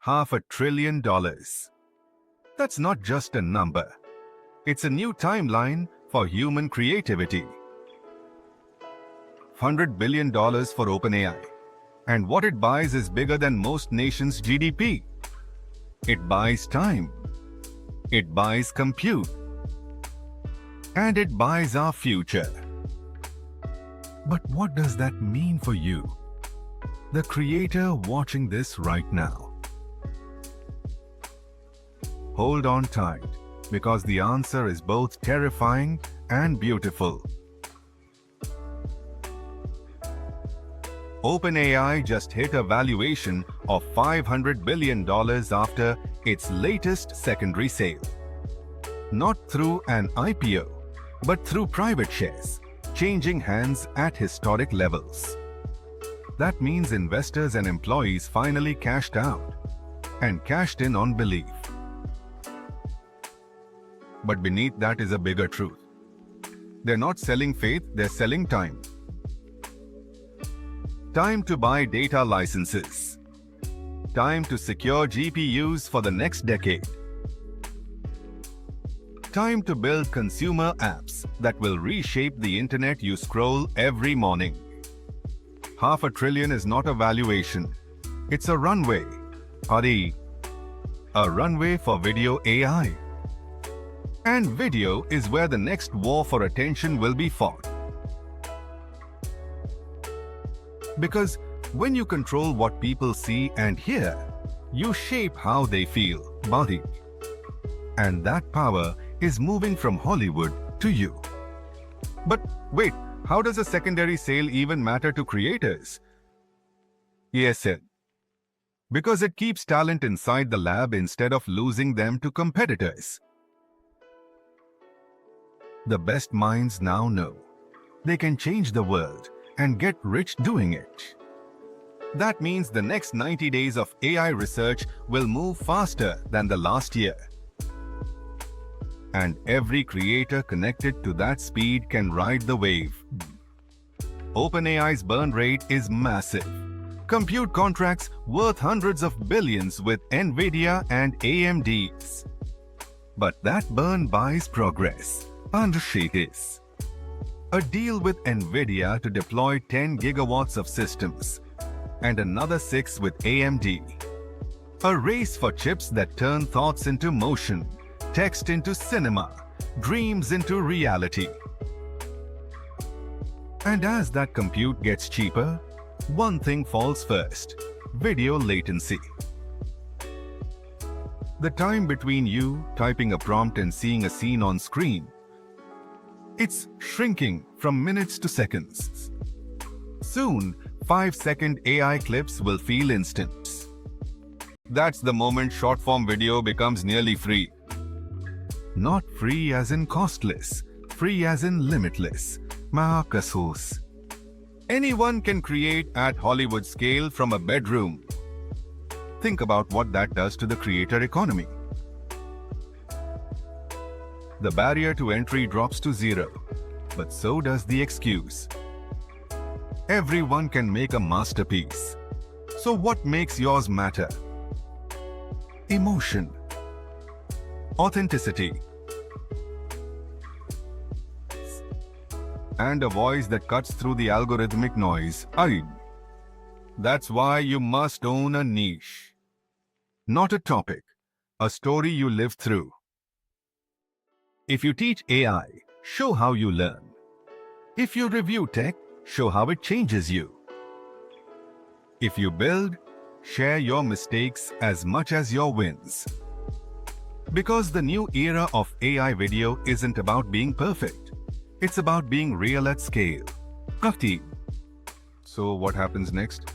$500 billion. That's not just a number. It's a new timeline for human creativity. $100 billion for OpenAI. And what it buys is bigger than most nations' GDP. It buys time. It buys compute. And it buys our future. But what does that mean for you, the creator watching this right now? Hold on tight, because the answer is both terrifying and beautiful. OpenAI just hit a valuation of $500 billion after its latest secondary sale. Not through an IPO, but through private shares, changing hands at historic levels. That means investors and employees finally cashed out, and cashed in on belief. But beneath that is a bigger truth. They're not selling faith, they're selling time. Time to buy data licenses. Time to secure GPUs for the next decade. Time to build consumer apps that will reshape the internet you scroll every morning. $500 billion is not a valuation. It's a runway. A runway for video AI. And video is where the next war for attention will be fought. Because when you control what people see and hear, you shape how they feel, body. And that power is moving from Hollywood to you. But wait, how does a secondary sale even matter to creators? Yes, because it keeps talent inside the lab instead of losing them to competitors. The best minds now know they can change the world and get rich doing it. That means the next 90 days of AI research will move faster than the last year. And every creator connected to that speed can ride the wave. OpenAI's burn rate is massive. Compute contracts worth hundreds of billions with nvidia and AMDs. But that burn buys progress. And reshapes. A deal with nvidia to deploy 10 gigawatts of systems, and another 6 with AMD. A race for chips that turn thoughts into motion, text into cinema, dreams into reality. And as that compute gets cheaper, one thing falls first: video latency. The time between you typing a prompt and seeing a scene on screen, it's shrinking from minutes to seconds. Soon, 5-second AI clips will feel instant. That's the moment short-form video becomes nearly free. Not free as in costless, free as in limitless. Marcus. Anyone can create at Hollywood scale from a bedroom. Think about what that does to the creator economy. The barrier to entry drops to zero, but so does the excuse. Everyone can make a masterpiece. So what makes yours matter? Emotion, authenticity, and a voice that cuts through the algorithmic noise. That's why you must own a niche. Not a topic, a story you live through. If you teach AI, show how you learn. If you review tech, show how it changes you. If you build, share your mistakes as much as your wins. Because the new era of AI video isn't about being perfect. It's about being real at scale. So what happens next?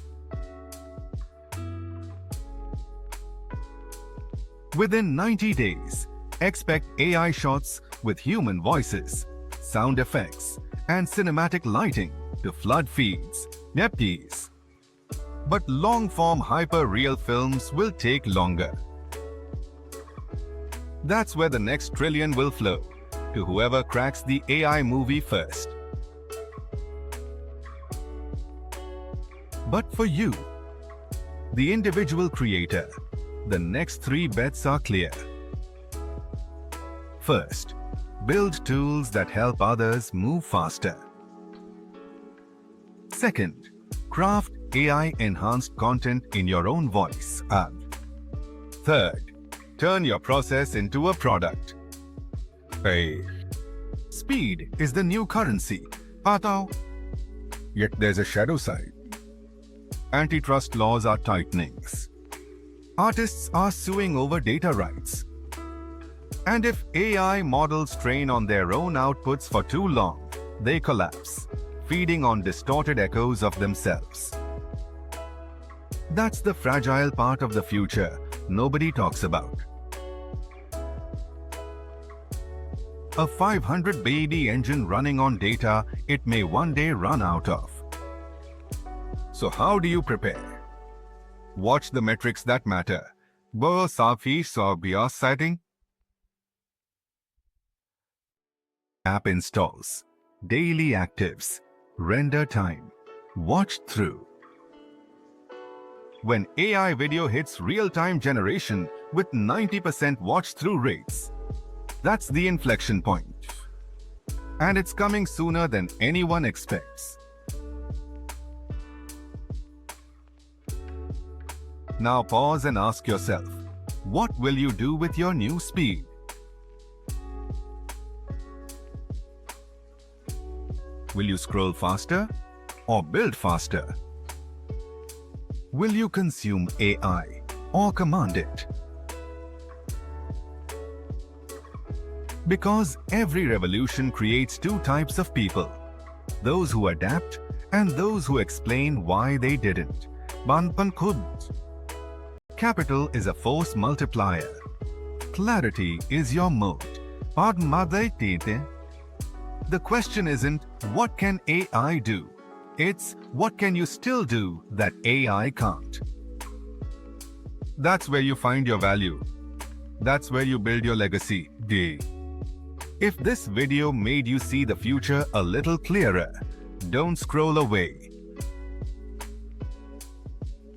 Within 90 days, expect AI shots with human voices, sound effects, and cinematic lighting to flood feeds. But long-form hyper-real films will take longer. That's where the next trillion will flow, to whoever cracks the AI movie first. But for you, the individual creator, The next 3 bets are clear. First, build tools that help others move faster. Second, craft AI-enhanced content in your own voice. And third, turn your process into a product. Hey, speed is the new currency. Patao. Yet there's a shadow side. Antitrust laws are tightening. Artists are suing over data rights. And if AI models train on their own outputs for too long, they collapse, feeding on distorted echoes of themselves. That's the fragile part of the future nobody talks about. A 500 baby engine running on data it may one day run out of. So how do you prepare? Watch the metrics that matter. Bo safi sobia setting. App installs, daily actives, render time, watch through. When AI video hits real-time generation with 90% watch-through rates, that's the inflection point. And it's coming sooner than anyone expects. Now pause and ask yourself, what will you do with your new speed? Will you scroll faster or build faster? Will you consume AI or command it? Because every revolution creates 2 types of people, those who adapt and those who explain why they didn't. Banpan khud. Capital is a force multiplier. Clarity is your moat. The question isn't, what can AI do? It's, what can you still do that AI can't? That's where you find your value. That's where you build your legacy. If this video made you see the future a little clearer, don't scroll away.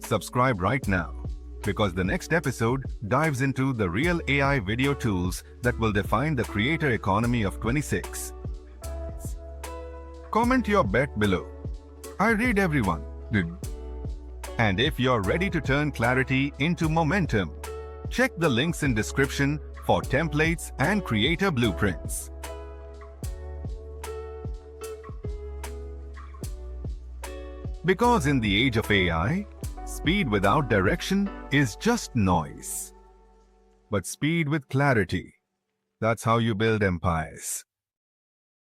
Subscribe right now, because the next episode dives into the real AI video tools that will define the creator economy of 26. Comment your bet below. I read everyone. And if you're ready to turn clarity into momentum, check the links in description for templates and creator blueprints. Because in the age of AI, speed without direction is just noise. But speed with clarity, that's how you build empires.